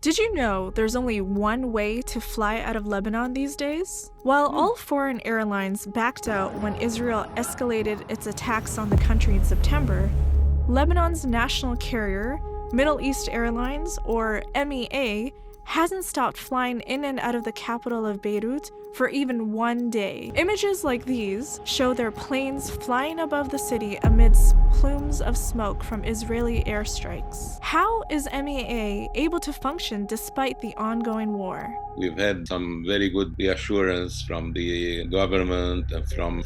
Did you know there's only one way to fly out of Lebanon these days? While all foreign airlines backed out when Israel escalated its attacks on the country in September, Lebanon's national carrier, Middle East Airlines, or MEA, hasn't stopped flying in and out of the capital of Beirut for even one day. Images like these show their planes flying above the city amidst plumes of smoke from Israeli airstrikes. How is MEA able to function despite the ongoing war? We've had some very good reassurance from the government and from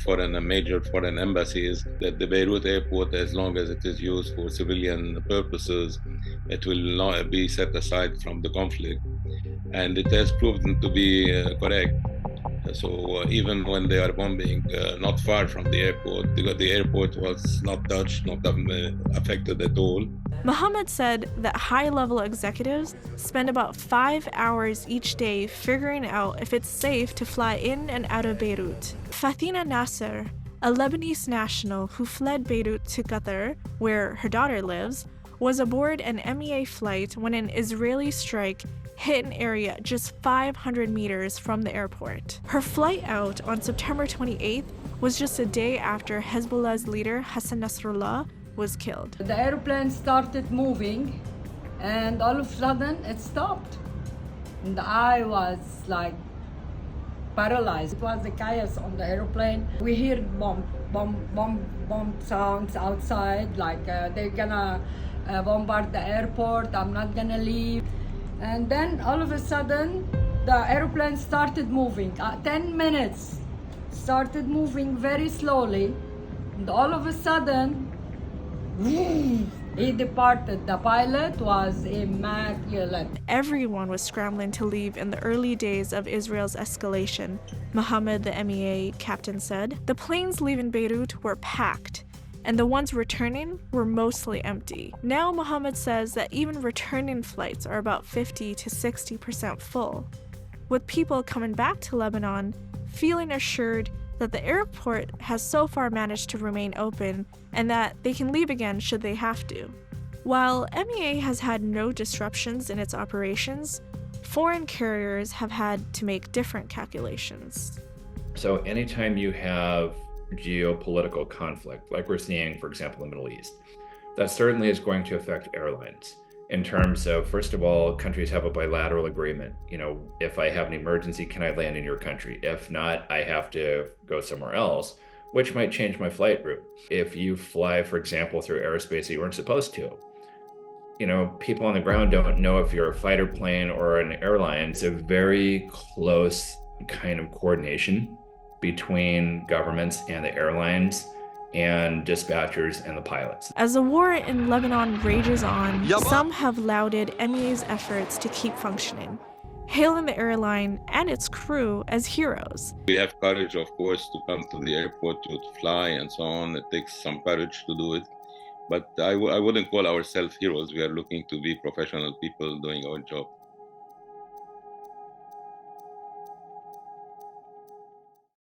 major foreign embassies that the Beirut airport, as long as it is used for civilian purposes, it will not be set aside from the conflict. And it has proven to be correct. So even when they are bombing not far from the airport, because the airport was not touched, not affected at all. Mohammed said that high-level executives spend about 5 hours each day figuring out if it's safe to fly in and out of Beirut. Fathina Nasser, a Lebanese national who fled Beirut to Qatar, where her daughter lives, was aboard an MEA flight when an Israeli strike hit an area just 500 meters from the airport. Her flight out on September 28th was just a day after Hezbollah's leader Hassan Nasrallah was killed. The airplane started moving and all of a sudden it stopped. And I was like paralyzed. It was a chaos on the airplane. We hear bomb sounds outside, like they're gonna bombard the airport, I'm not gonna leave. And then all of a sudden, the airplane started moving. 10 minutes, started moving very slowly. And all of a sudden, he departed. The pilot was immaculate. Everyone was scrambling to leave in the early days of Israel's escalation, Mohammed, the MEA captain, said. The planes leaving Beirut were packed, and the ones returning were mostly empty. Now Mohammed says that even returning flights are about 50 to 60% full, with people coming back to Lebanon feeling assured that the airport has so far managed to remain open and that they can leave again should they have to. While MEA has had no disruptions in its operations, foreign carriers have had to make different calculations. So anytime you have geopolitical conflict, like we're seeing, for example, in the Middle East, that certainly is going to affect airlines in terms of, first of all, countries have a bilateral agreement. If I have an emergency, can I land in your country? If not, I have to go somewhere else, which might change my flight route. If you fly, for example, through airspace that you weren't supposed to, people on the ground don't know if you're a fighter plane or an airline. It's a very close kind of coordination between governments and the airlines and dispatchers and the pilots. As the war in Lebanon rages on, some have lauded MEA's efforts to keep functioning, hailing the airline and its crew as heroes. We have courage, of course, to come to the airport to fly and so on. It takes some courage to do it. But I wouldn't call ourselves heroes. We are looking to be professional people doing our job.